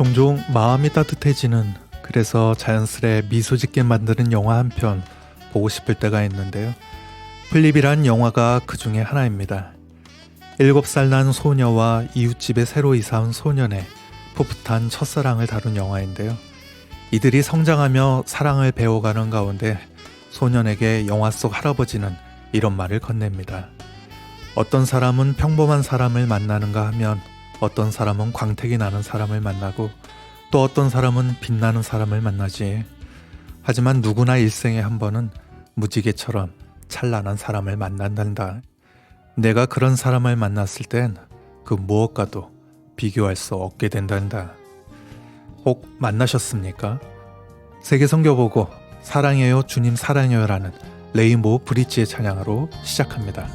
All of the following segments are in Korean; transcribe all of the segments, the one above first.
종종 마음이 따뜻해지는, 그래서 자연스레 미소 짓게 만드는 영화 한 편 보고 싶을 때가 있는데요. 플립이란 영화가 그 중에 하나입니다. 7살 난 소녀와 이웃집에 새로 이사온 소년의 풋풋한 첫사랑을 다룬 영화인데요. 이들이 성장하며 사랑을 배워가는 가운데 소년에게 영화 속 할아버지는 이런 말을 건넵니다. 어떤 사람은 평범한 사람을 만나는가 하면 어떤 사람은 광택이 나는 사람을 만나고 또 어떤 사람은 빛나는 사람을 만나지. 하지만 누구나 일생에 한 번은 무지개처럼 찬란한 사람을 만난단다. 내가 그런 사람을 만났을 땐 그 무엇과도 비교할 수 없게 된단다. 혹 만나셨습니까? 세계 선교보고 사랑해요 주님 사랑해요라는 레인보우 브릿지의 찬양으로 시작합니다.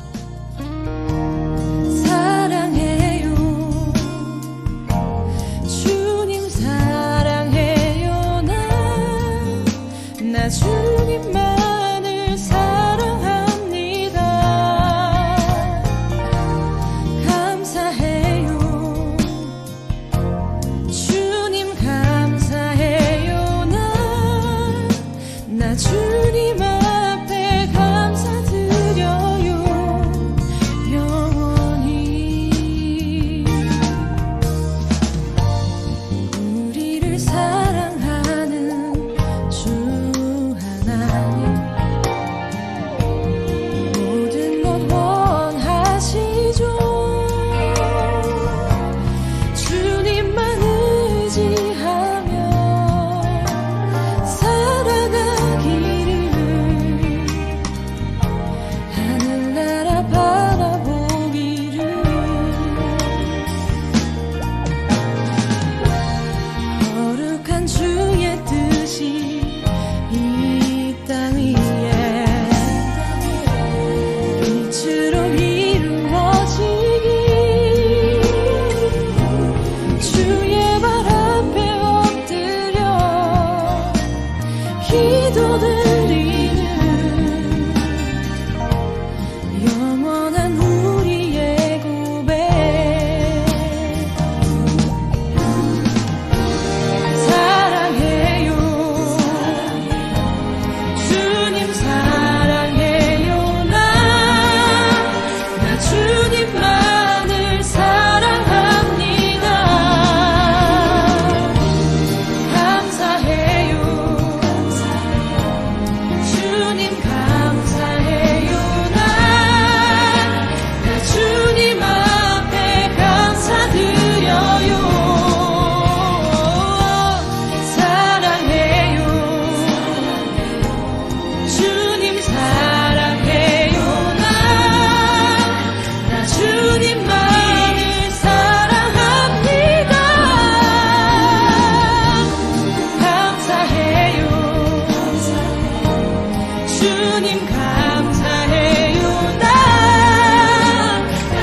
사랑해요 주님 사랑해요 나 주님만을 사랑합니다. 감사해요 주님 감사해요 나 주님 앞에 감사드려요 영원히. 우리를 사랑하는 주 하나님 모든 것 원하시죠. 주님만 의지하며 살아가기를 하늘나라 바라보기를 거룩한 주의 뜻이 이 땅 위에 빛으로 이루어지기 주의 발 앞에 엎드려 기도드리는 영원한 우리의 고백. 사랑해요 주님 사랑해요 나 주님만을 사랑합니다. 감사해요 주님 감사해요 나 주님 앞에 감사드려요. 사랑해요 주님 사랑해요 나 주님만을 사랑합니다. 감사해요 주님 감사해요 나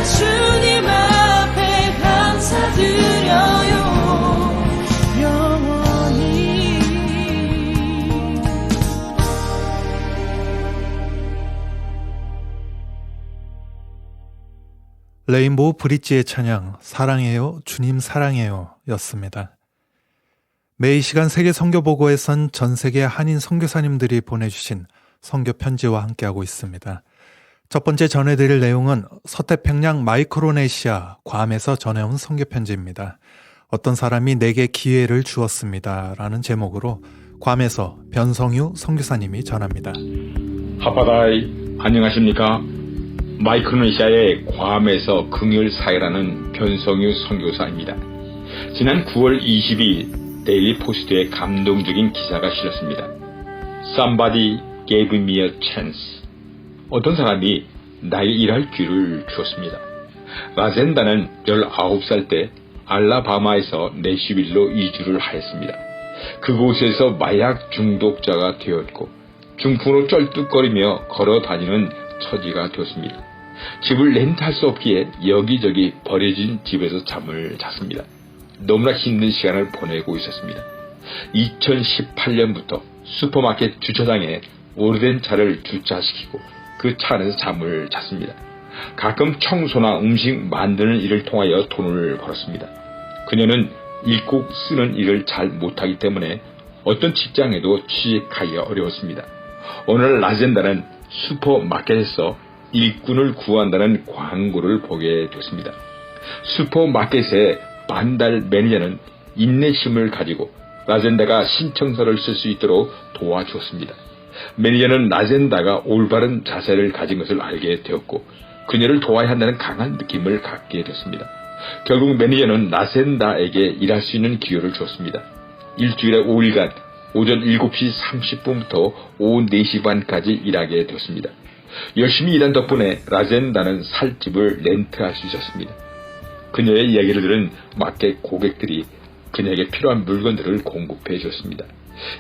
주님 앞에 감사드려요 영원히. 레인보우 브릿지의 찬양 사랑해요 주님 사랑해요 였습니다. 매일 시간 세계 선교보고에선 전 세계 한인 선교사님들이 보내주신 선교 편지와 함께하고 있습니다. 첫 번째 전해드릴 내용은 서태평양 마이크로네시아 괌에서 전해온 선교 편지입니다. 어떤 사람이 내게 기회를 주었습니다 라는 제목으로 괌에서 변성유 선교사님이 전합니다. 하파다이 안녕하십니까? 마이크로네시아의 괌에서 긍휼 사회라는 변성유 선교사입니다. 지난 9월 22일 데일리 포스트에 감동적인 기사가 실렸습니다. Somebody gave me a chance. 어떤 사람이 나에게 일할 기회를 주었습니다. 라젠다는 19살 때 알라바마에서 내슈빌로 이주를 하였습니다. 그곳에서 마약 중독자가 되었고 중풍으로 쩔뚝거리며 걸어 다니는 처지가 되었습니다. 집을 렌트할 수 없기에 여기저기 버려진 집에서 잠을 잤습니다. 너무나 힘든 시간을 보내고 있었습니다. 2018년부터 슈퍼마켓 주차장에 오래된 차를 주차시키고 그 차 안에서 잠을 잤습니다. 가끔 청소나 음식 만드는 일을 통하여 돈을 벌었습니다. 그녀는 읽고 쓰는 일을 잘 못하기 때문에 어떤 직장에도 취직하기가 어려웠습니다. 오늘 라젠다는 슈퍼마켓에서 일꾼을 구한다는 광고를 보게 됐습니다. 슈퍼마켓의 반달 매니저는 인내심을 가지고 라젠다가 신청서를 쓸 수 있도록 도와주었습니다. 매니저는 라젠다가 올바른 자세를 가진 것을 알게 되었고 그녀를 도와야 한다는 강한 느낌을 갖게 됐습니다. 결국 매니저는 라젠다에게 일할 수 있는 기회를 주었습니다. 일주일에 5일간 오전 7시 30분부터 오후 4시 반까지 일하게 되었습니다. 열심히 일한 덕분에 라젠다는 살집을 렌트할 수 있었습니다. 그녀의 이야기를 들은 마켓 고객들이 그녀에게 필요한 물건들을 공급해 줬습니다.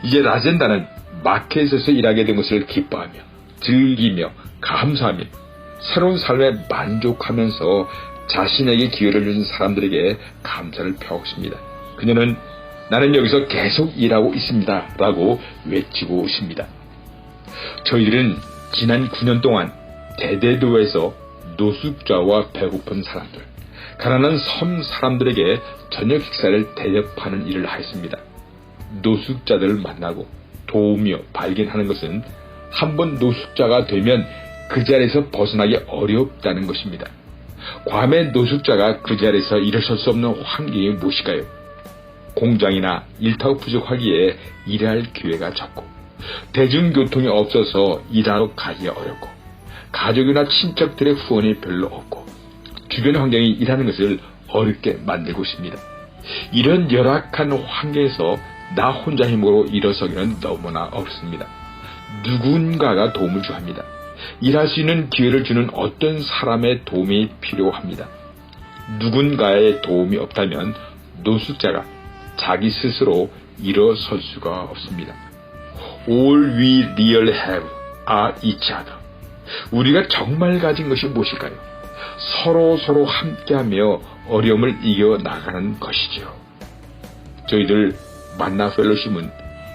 이제 라젠다는 마켓에서 일하게 된 것을 기뻐하며 즐기며 감사하며 새로운 삶에 만족하면서 자신에게 기회를 준 사람들에게 감사를 표하고 있습니다. 그녀는 나는 여기서 계속 일하고 있습니다 라고 외치고 있습니다. 저희들은 지난 9년 동안 대대도에서 노숙자와 배고픈 사람들, 가난한 섬 사람들에게 저녁 식사를 대접하는 일을 하였습니다. 노숙자들을 만나고 도우며 발견하는 것은 한번 노숙자가 되면 그 자리에서 벗어나기 어렵다는 것입니다. 과메 노숙자가 그 자리에서 일어설 수 없는 환경이 무엇일까요? 공장이나 일터가 부족하기에 일할 기회가 적고 대중교통이 없어서 일하러 가기 어렵고 가족이나 친척들의 후원이 별로 없고 주변 환경이 일하는 것을 어렵게 만들고 있습니다. 이런 열악한 환경에서 나 혼자 힘으로 일어서기는 너무나 어렵습니다. 누군가가 도움을 주합니다. 일할 수 있는 기회를 주는 어떤 사람의 도움이 필요합니다. 누군가의 도움이 없다면 노숙자가 자기 스스로 일어설 수가 없습니다. All we really have are each other. 우리가 정말 가진 것이 무엇일까요? 서로 함께하며 어려움을 이겨나가는 것이죠. 저희들 만나 펠로십은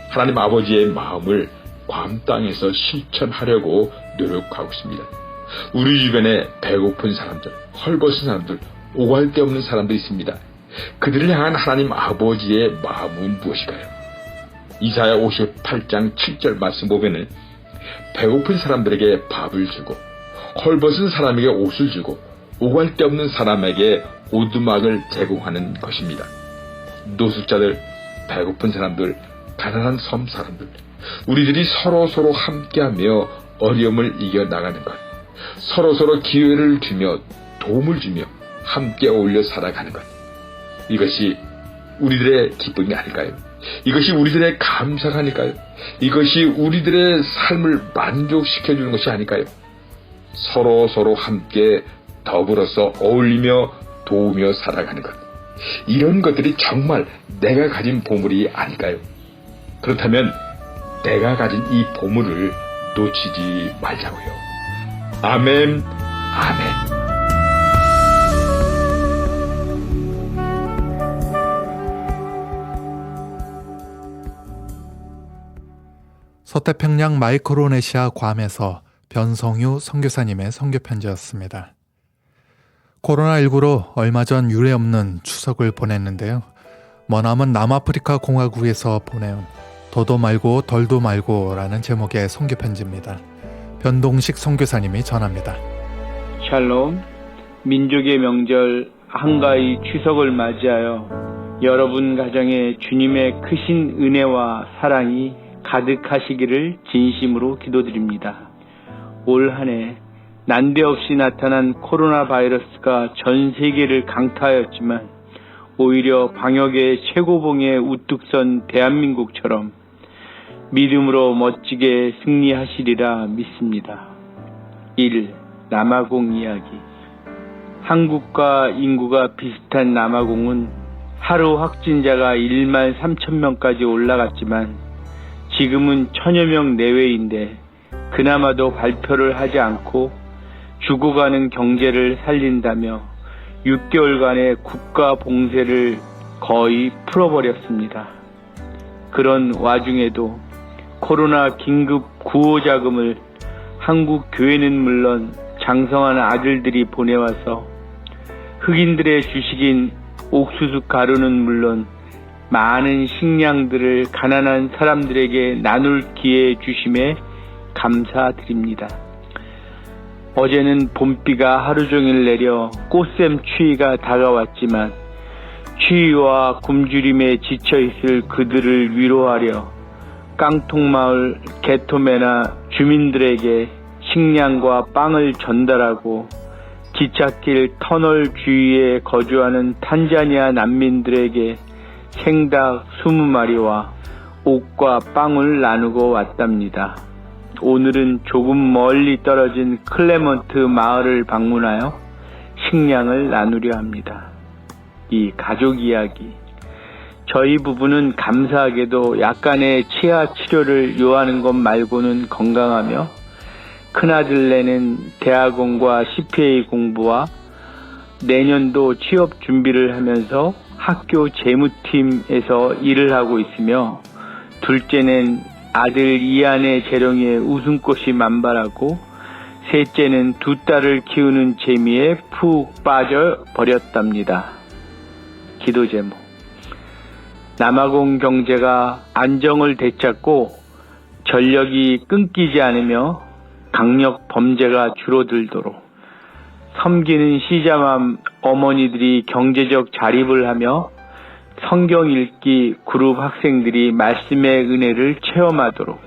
하나님 아버지의 마음을 괌 땅에서 실천하려고 노력하고 있습니다. 우리 주변에 배고픈 사람들, 헐벗은 사람들, 오갈 데 없는 사람들이 있습니다. 그들을 향한 하나님 아버지의 마음은 무엇일까요? 이사야 58장 7절 말씀 보면은 배고픈 사람들에게 밥을 주고 헐벗은 사람에게 옷을 주고 오갈 데 없는 사람에게 오두막을 제공하는 것입니다. 노숙자들, 배고픈 사람들, 가난한 섬 사람들, 우리들이 서로 함께하며 어려움을 이겨나가는 것, 서로 기회를 주며 도움을 주며 함께 어울려 살아가는 것, 이것이 우리들의 기쁨이 아닐까요? 이것이 우리들의 감사가 아닐까요? 이것이 우리들의 삶을 만족시켜주는 것이 아닐까요? 서로 함께 더불어서 어울리며 도우며 살아가는 것, 이런 것들이 정말 내가 가진 보물이 아닐까요? 그렇다면 내가 가진 이 보물을 놓치지 말자고요. 아멘, 아멘. 서태평양 마이크로네시아 괌에서 변성유 선교사님의 선교편지였습니다. 코로나19로 얼마 전 유례없는 추석을 보냈는데요. 머나먼 남아프리카 공화국에서 보내온 더도 말고 덜도 말고 라는 제목의 선교편지입니다. 변동식 선교사님이 전합니다. 샬롬, 민족의 명절 한가위 추석을 맞이하여 여러분 가정에 주님의 크신 은혜와 사랑이 가득하시기를 진심으로 기도드립니다. 올 한 해 난데없이 나타난 코로나 바이러스가 전 세계를 강타하였지만 오히려 방역의 최고봉에 우뚝 선 대한민국처럼 믿음으로 멋지게 승리하시리라 믿습니다. 1. 남아공 이야기. 한국과 인구가 비슷한 남아공은 하루 확진자가 1만 3천 명까지 올라갔지만 지금은 1000여 명 내외인데 그나마도 발표를 하지 않고 죽어가는 경제를 살린다며 6개월간의 국가 봉쇄를 거의 풀어버렸습니다. 그런 와중에도 코로나 긴급 구호자금을 한국 교회는 물론 장성한 아들들이 보내와서 흑인들의 주식인 옥수수 가루는 물론 많은 식량들을 가난한 사람들에게 나눌 기회 주심에 감사드립니다. 어제는 봄비가 하루 종일 내려 꽃샘 추위가 다가왔지만 추위와 굶주림에 지쳐있을 그들을 위로하려 깡통마을 개토메나 주민들에게 식량과 빵을 전달하고 기찻길 터널 주위에 거주하는 탄자니아 난민들에게 생닭 20마리와 옷과 빵을 나누고 왔답니다. 오늘은 조금 멀리 떨어진 클레먼트 마을을 방문하여 식량을 나누려 합니다. 이 가족 이야기. 저희 부부는 감사하게도 약간의 치아 치료를 요하는 것 말고는 건강하며 큰아들네는 대학원과 CPA 공부와 내년도 취업 준비를 하면서 학교 재무팀에서 일을 하고 있으며 둘째는 아들 이한의 재롱에 웃음꽃이 만발하고 셋째는 두 딸을 키우는 재미에 푹 빠져버렸답니다. 기도 제목. 남아공 경제가 안정을 되찾고 전력이 끊기지 않으며 강력 범죄가 줄어들도록 섬기는 시자맘 어머니들이 경제적 자립을 하며 성경 읽기 그룹 학생들이 말씀의 은혜를 체험하도록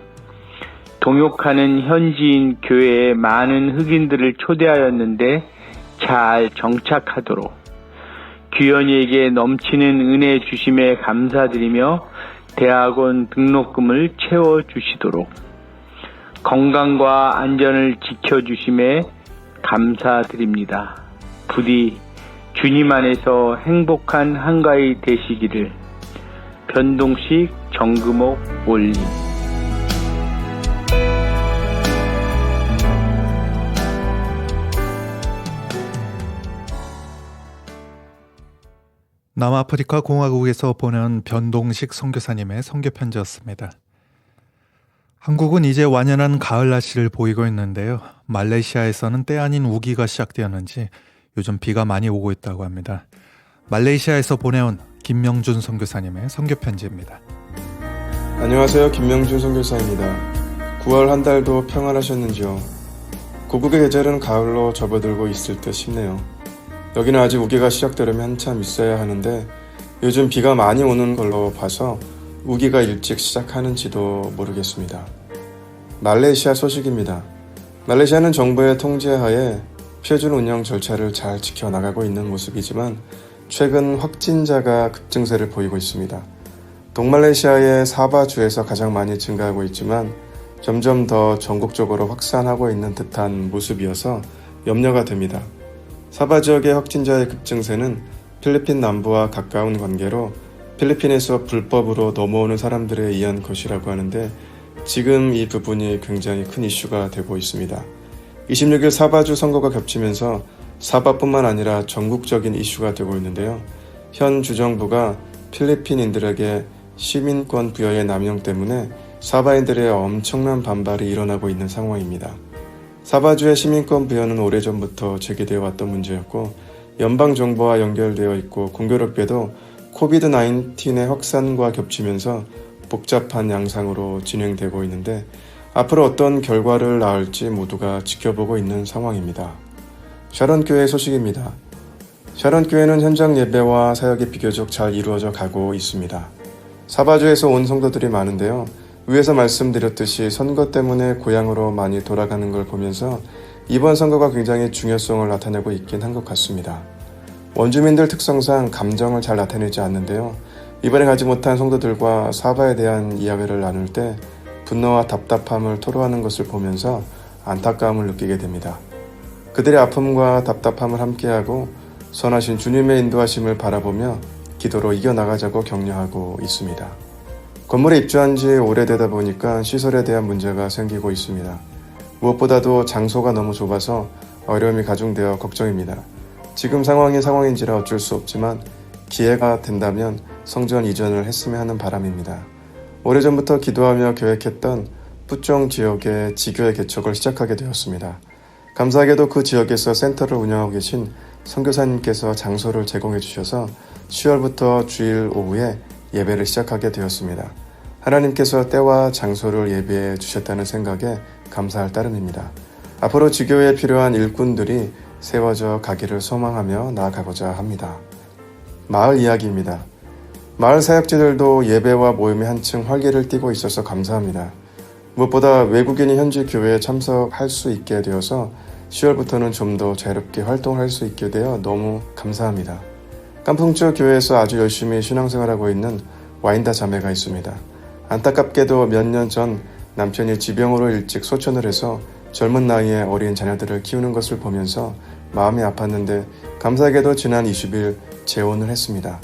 동역하는 현지인 교회에 많은 흑인들을 초대하였는데 잘 정착하도록 규현이에게 넘치는 은혜 주심에 감사드리며 대학원 등록금을 채워주시도록 건강과 안전을 지켜주심에 감사드립니다. 부디 주님 안에서 행복한 한가위 되시기를. 변동식 정금옥 올림. 남아프리카 공화국에서 보낸 변동식 선교사님의 선교편지였습니다. 한국은 이제 완연한 가을 날씨를 보이고 있는데요. 말레이시아에서는 때 아닌 우기가 시작되었는지 요즘 비가 많이 오고 있다고 합니다. 말레이시아에서 보내온 김명준 선교사님의 선교편지입니다. 안녕하세요. 김명준 선교사입니다. 9월 한 달도 평안하셨는지요? 고국의 계절은 가을로 접어들고 있을 듯 싶네요. 여기는 아직 우기가 시작되려면 한참 있어야 하는데 요즘 비가 많이 오는 걸로 봐서 우기가 일찍 시작하는지도 모르겠습니다. 말레이시아 소식입니다. 말레이시아는 정부의 통제하에 표준 운영 절차를 잘 지켜나가고 있는 모습이지만 최근 확진자가 급증세를 보이고 있습니다. 동말레이시아의 사바주에서 가장 많이 증가하고 있지만 점점 더 전국적으로 확산하고 있는 듯한 모습이어서 염려가 됩니다. 사바 지역의 확진자의 급증세는 필리핀 남부와 가까운 관계로 필리핀에서 불법으로 넘어오는 사람들에 의한 것이라고 하는데 지금 이 부분이 굉장히 큰 이슈가 되고 있습니다. 26일 사바주 선거가 겹치면서 사바뿐만 아니라 전국적인 이슈가 되고 있는데요. 현 주정부가 필리핀인들에게 시민권 부여의 남용 때문에 사바인들의 엄청난 반발이 일어나고 있는 상황입니다. 사바주의 시민권 부여는 오래전부터 제기되어 왔던 문제였고 연방정부와 연결되어 있고 공교롭게도 코비드-19의 확산과 겹치면서 복잡한 양상으로 진행되고 있는데 앞으로 어떤 결과를 낳을지 모두가 지켜보고 있는 상황입니다. 샤론교회 소식입니다. 샤론교회는 현장 예배와 사역이 비교적 잘 이루어져 가고 있습니다. 사바주에서 온 성도들이 많은데요. 위에서 말씀드렸듯이 선거 때문에 고향으로 많이 돌아가는 걸 보면서 이번 선거가 굉장히 중요성을 나타내고 있긴 한 것 같습니다. 원주민들 특성상 감정을 잘 나타내지 않는데요. 이번에 가지 못한 성도들과 사바에 대한 이야기를 나눌 때 분노와 답답함을 토로하는 것을 보면서 안타까움을 느끼게 됩니다. 그들의 아픔과 답답함을 함께하고 선하신 주님의 인도하심을 바라보며 기도로 이겨나가자고 격려하고 있습니다. 건물에 입주한 지 오래되다 보니까 시설에 대한 문제가 생기고 있습니다. 무엇보다도 장소가 너무 좁아서 어려움이 가중되어 걱정입니다. 지금 상황이 상황인지라 어쩔 수 없지만 기회가 된다면 성전 이전을 했으면 하는 바람입니다. 오래전부터 기도하며 계획했던 뿌종 지역의 지교회 개척을 시작하게 되었습니다. 감사하게도 그 지역에서 센터를 운영하고 계신 선교사님께서 장소를 제공해 주셔서 10월부터 주일 오후에 예배를 시작하게 되었습니다. 하나님께서 때와 장소를 예배해 주셨다는 생각에 감사할 따름입니다. 앞으로 지교에 필요한 일꾼들이 세워져 가기를 소망하며 나아가고자 합니다. 마을 이야기입니다. 마을 사역자들도 예배와 모임에 한층 활기를 띠고 있어서 감사합니다. 무엇보다 외국인이 현지 교회에 참석할 수 있게 되어서 10월부터는 좀 더 자유롭게 활동할 수 있게 되어 너무 감사합니다. 깐풍주 교회에서 아주 열심히 신앙생활하고 있는 와인다 자매가 있습니다. 안타깝게도 몇 년 전 남편이 지병으로 일찍 소천을 해서 젊은 나이에 어린 자녀들을 키우는 것을 보면서 마음이 아팠는데 감사하게도 지난 20일 재혼을 했습니다.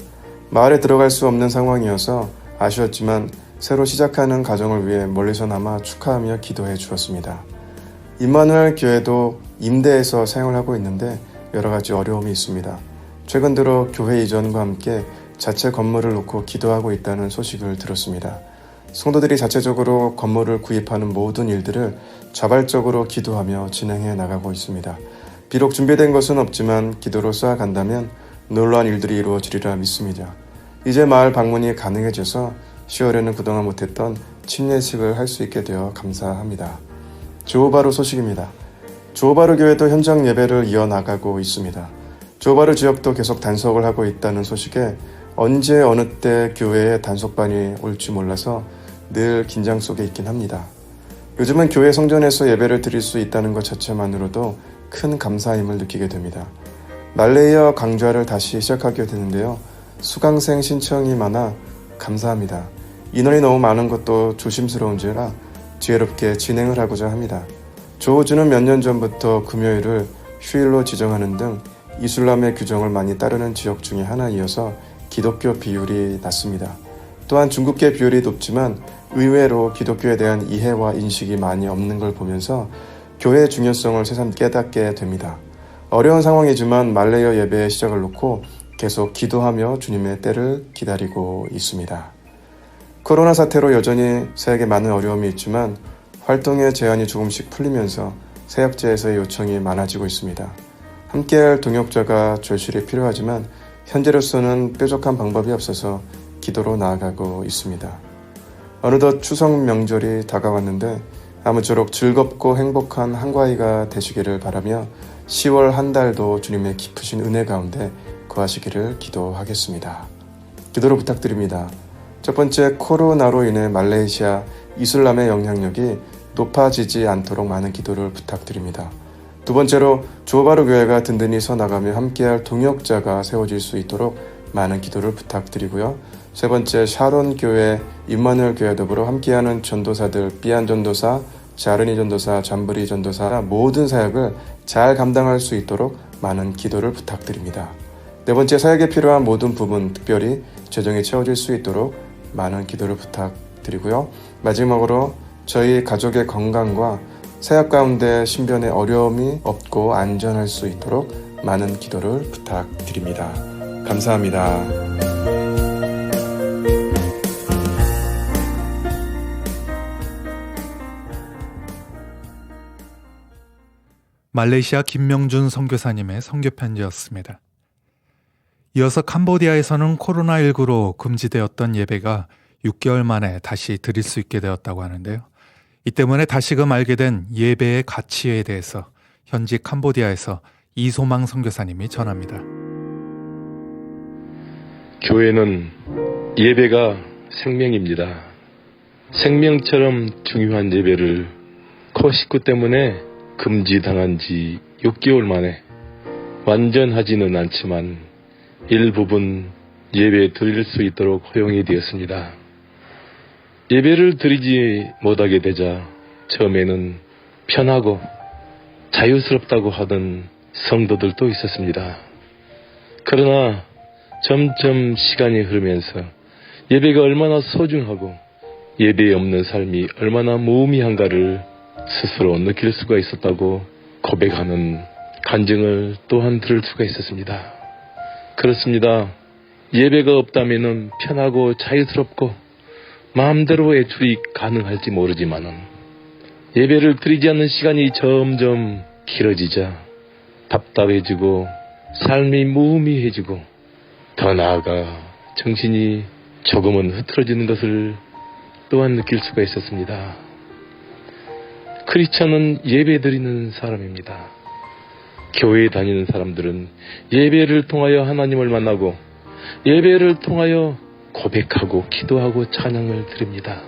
마을에 들어갈 수 없는 상황이어서 아쉬웠지만 새로 시작하는 가정을 위해 멀리서나마 축하하며 기도해 주었습니다. 임마누엘 교회도 임대해서 사용을 하고 있는데 여러 가지 어려움이 있습니다. 최근 들어 교회 이전과 함께 자체 건물을 놓고 기도하고 있다는 소식을 들었습니다. 성도들이 자체적으로 건물을 구입하는 모든 일들을 자발적으로 기도하며 진행해 나가고 있습니다. 비록 준비된 것은 없지만 기도로 쌓아간다면 놀라운 일들이 이루어지리라 믿습니다. 이제 마을 방문이 가능해져서 10월에는 그동안 못했던 침례식을 할 수 있게 되어 감사합니다. 조호바루 소식입니다. 조호바루 교회도 현장 예배를 이어나가고 있습니다. 조호바루 지역도 계속 단속을 하고 있다는 소식에 언제 어느 때 교회에 단속반이 올지 몰라서 늘 긴장 속에 있긴 합니다. 요즘은 교회 성전에서 예배를 드릴 수 있다는 것 자체만으로도 큰 감사임을 느끼게 됩니다. 말레이어 강좌를 다시 시작하게 되는데요. 수강생 신청이 많아 감사합니다. 인원이 너무 많은 것도 조심스러운지라 지혜롭게 진행을 하고자 합니다. 조호주는 몇 년 전부터 금요일을 휴일로 지정하는 등 이슬람의 규정을 많이 따르는 지역 중에 하나이어서 기독교 비율이 낮습니다. 또한 중국계 비율이 높지만 의외로 기독교에 대한 이해와 인식이 많이 없는 걸 보면서 교회의 중요성을 새삼 깨닫게 됩니다. 어려운 상황이지만 말레이어 예배의 시작을 놓고 계속 기도하며 주님의 때를 기다리고 있습니다. 코로나 사태로 여전히 사역에 많은 어려움이 있지만 활동의 제한이 조금씩 풀리면서 사역자에서의 요청이 많아지고 있습니다. 함께할 동역자가 절실히 필요하지만 현재로서는 뾰족한 방법이 없어서 기도로 나아가고 있습니다. 어느덧 추석 명절이 다가왔는데 아무쪼록 즐겁고 행복한 한가위가 되시기를 바라며 10월 한 달도 주님의 깊으신 은혜 가운데 거하시기를 기도하겠습니다. 기도로 부탁드립니다. 첫 번째, 코로나로 인해 말레이시아 이슬람의 영향력이 높아지지 않도록 많은 기도를 부탁드립니다. 두 번째로, 조호바루 교회가 든든히 서나가며 함께할 동역자가 세워질 수 있도록 많은 기도를 부탁드리고요. 세 번째, 샤론 교회, 임마누엘 교회 더불어 함께하는 전도사들, 삐안 전도사, 자르니 전도사, 잠브리 전도사 모든 사역을 잘 감당할 수 있도록 많은 기도를 부탁드립니다. 네 번째, 사역에 필요한 모든 부분, 특별히 재정이 채워질 수 있도록 많은 기도를 부탁드리고요. 마지막으로 저희 가족의 건강과 사역 가운데 신변에 어려움이 없고 안전할 수 있도록 많은 기도를 부탁드립니다. 감사합니다. 말레이시아 김명준 선교사님의 선교편지였습니다. 이어서 캄보디아에서는 코로나19로 금지되었던 예배가 6개월 만에 다시 드릴 수 있게 되었다고 하는데요. 이 때문에 다시금 알게 된 예배의 가치에 대해서 현지 캄보디아에서 이소망 선교사님이 전합니다. 교회는 예배가 생명입니다. 생명처럼 중요한 예배를 코로나19 때문에 금지당한 지 6개월 만에 완전하지는 않지만 일부분 예배 드릴 수 있도록 허용이 되었습니다. 예배를 드리지 못하게 되자 처음에는 편하고 자유스럽다고 하던 성도들도 있었습니다. 그러나 점점 시간이 흐르면서 예배가 얼마나 소중하고 예배 없는 삶이 얼마나 무의미한가를 스스로 느낄 수가 있었다고 고백하는 간증을 또한 들을 수가 있었습니다. 그렇습니다. 예배가 없다면 편하고 자유스럽고 마음대로 애출이 가능할지 모르지만 예배를 드리지 않는 시간이 점점 길어지자 답답해지고 삶이 무의미해지고 더 나아가 정신이 조금은 흐트러지는 것을 또한 느낄 수가 있었습니다. 크리스천은 예배드리는 사람입니다. 교회에 다니는 사람들은 예배를 통하여 하나님을 만나고 예배를 통하여 고백하고 기도하고 찬양을 드립니다.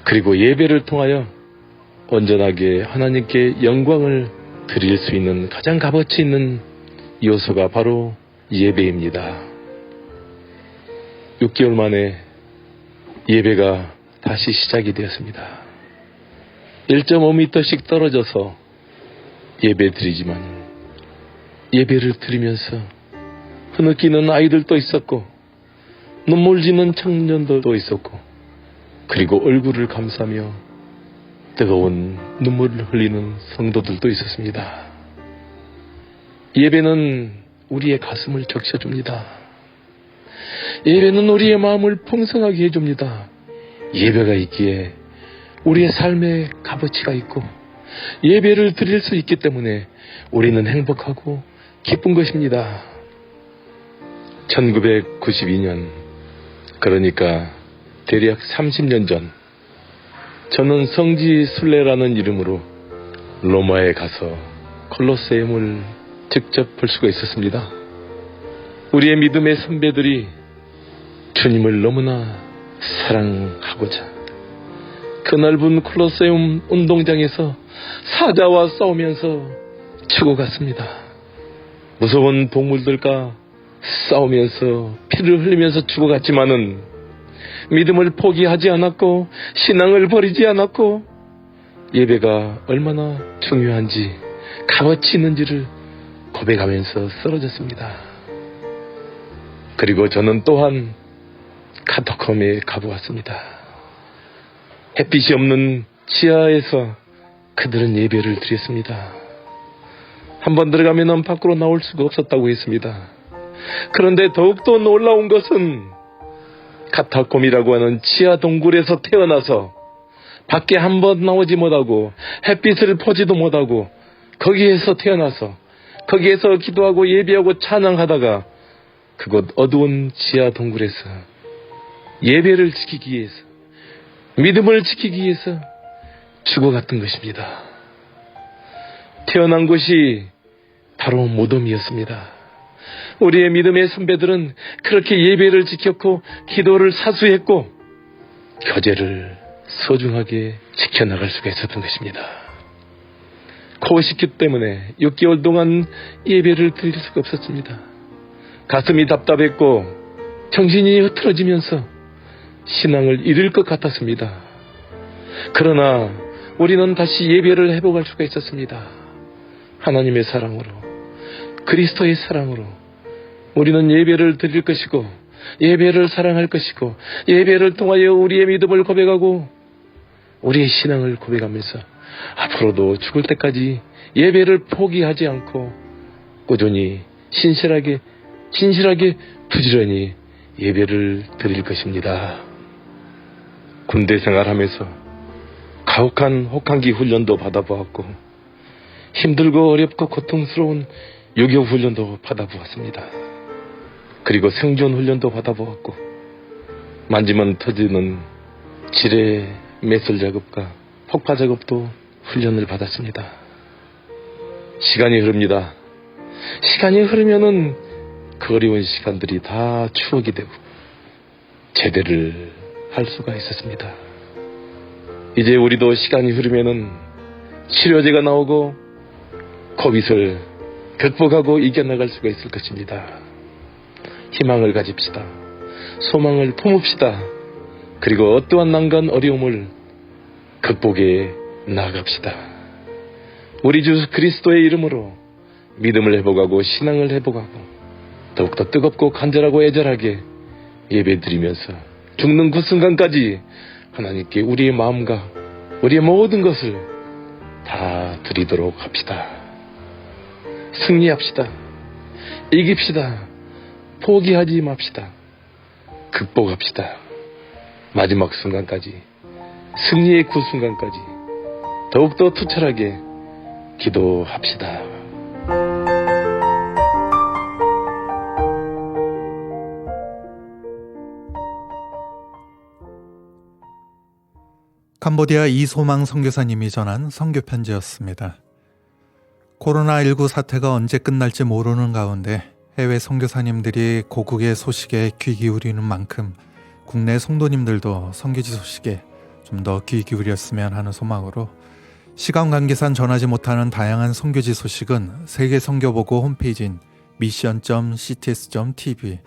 그리고 예배를 통하여 온전하게 하나님께 영광을 드릴 수 있는 가장 값어치 있는 요소가 바로 예배입니다. 6개월 만에 예배가 다시 시작이 되었습니다. 1.5m씩 떨어져서 예배 드리지만 예배를 드리면서 흐느끼는 아이들도 있었고 눈물 지는 청년들도 있었고 그리고 얼굴을 감싸며 뜨거운 눈물을 흘리는 성도들도 있었습니다. 예배는 우리의 가슴을 적셔줍니다. 예배는 우리의 마음을 풍성하게 해줍니다. 예배가 있기에 우리의 삶에 값어치가 있고 예배를 드릴 수 있기 때문에 우리는 행복하고 기쁜 것입니다. 1992년, 그러니까 대략 30년 전, 저는 성지 순례라는 이름으로 로마에 가서 콜로세움을 직접 볼 수가 있었습니다. 우리의 믿음의 선배들이 주님을 너무나 사랑하고자 그 넓은 콜로세움 운동장에서 사자와 싸우면서 죽어갔습니다. 무서운 동물들과 싸우면서 피를 흘리면서 죽어갔지만은 믿음을 포기하지 않았고 신앙을 버리지 않았고 예배가 얼마나 중요한지 값어치 있는지를 고백하면서 쓰러졌습니다. 그리고 저는 또한 카타콤에 가보았습니다. 햇빛이 없는 지하에서 그들은 예배를 드렸습니다. 한번 들어가면 밖으로 나올 수가 없었다고 했습니다. 그런데 더욱더 놀라운 것은 카타콤이라고 하는 지하 동굴에서 태어나서 밖에 한 번 나오지 못하고 햇빛을 보지도 못하고 거기에서 태어나서 거기에서 기도하고 예배하고 찬양하다가 그곳 어두운 지하 동굴에서 예배를 지키기 위해서 믿음을 지키기 위해서 죽어갔던 것입니다. 태어난 곳이 바로 무덤이었습니다. 우리의 믿음의 선배들은 그렇게 예배를 지켰고 기도를 사수했고 교제를 소중하게 지켜나갈 수가 있었던 것입니다. 코시기 때문에 6개월 동안 예배를 드릴 수가 없었습니다. 가슴이 답답했고 정신이 흐트러지면서 신앙을 잃을 것 같았습니다. 그러나 우리는 다시 예배를 회복할 수가 있었습니다. 하나님의 사랑으로, 그리스도의 사랑으로 우리는 예배를 드릴 것이고 예배를 사랑할 것이고 예배를 통하여 우리의 믿음을 고백하고 우리의 신앙을 고백하면서 앞으로도 죽을 때까지 예배를 포기하지 않고 꾸준히 진실하게 부지런히 예배를 드릴 것입니다. 군대 생활하면서 가혹한 혹한기 훈련도 받아보았고 힘들고 어렵고 고통스러운 유교 훈련도 받아보았습니다. 그리고 생존 훈련도 받아보았고 만지면 터지는 지뢰 매설 작업과 폭파 작업도 훈련을 받았습니다. 시간이 흐릅니다. 시간이 흐르면은 그 어려운 시간들이 다 추억이 되고 제대를 할 수가 있었습니다. 이제 우리도 시간이 흐르면은 치료제가 나오고 코빗을 극복하고 이겨나갈 수가 있을 것입니다. 희망을 가집시다. 소망을 품읍시다. 그리고 어떠한 난간 어려움을 극복해 나아갑시다. 우리 주 그리스도의 이름으로 믿음을 회복하고 신앙을 회복하고 더욱더 뜨겁고 간절하고 애절하게 예배드리면서 죽는 그 순간까지 하나님께 우리의 마음과 우리의 모든 것을 다 드리도록 합시다. 승리합시다. 이깁시다. 포기하지 맙시다. 극복합시다. 마지막 순간까지, 승리의 그 순간까지 더욱더 투철하게 기도합시다. 캄보디아 이소망 선교사님이 전한 선교 편지였습니다. 코로나19 사태가 언제 끝날지 모르는 가운데 해외 선교사님들이 고국의 소식에 귀 기울이는 만큼 국내 성도님들도 선교지 소식에 좀 더 귀 기울였으면 하는 소망으로 시간 관계상 전하지 못하는 다양한 선교지 소식은 세계 선교보고 홈페이지인 mission.cts.tv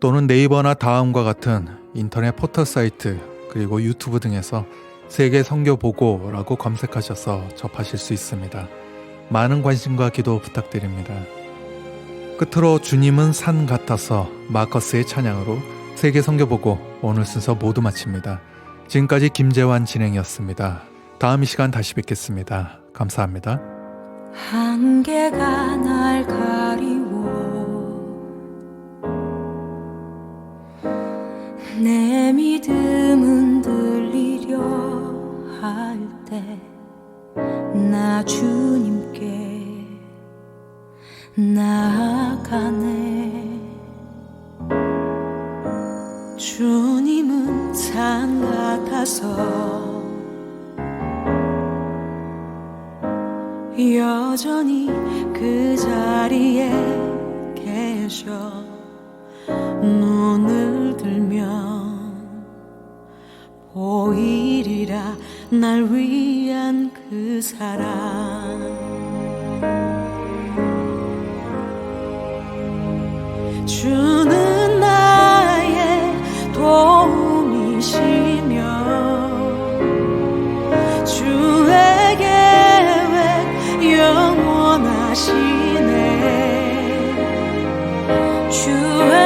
또는 네이버나 다음과 같은 인터넷 포털 사이트 그리고 유튜브 등에서 세계 선교보고라고 검색하셔서 접하실 수 있습니다. 많은 관심과 기도 부탁드립니다. 끝으로 주님은 산 같아서 마커스의 찬양으로 세계 선교보고 오늘 순서 모두 마칩니다. 지금까지 김재환 진행이었습니다. 다음 이 시간 다시 뵙겠습니다. 감사합니다. 한계가 날 가리워 내 믿음은 들리려 할 때 나 주님께 나아가네. 주님은 산 같아서 여전히 그 자리에 계셔. 눈을 들면 보이리라 날 위한 그 사랑. 주는 나의 도움이시며 주의 계획 영원하시네. 주의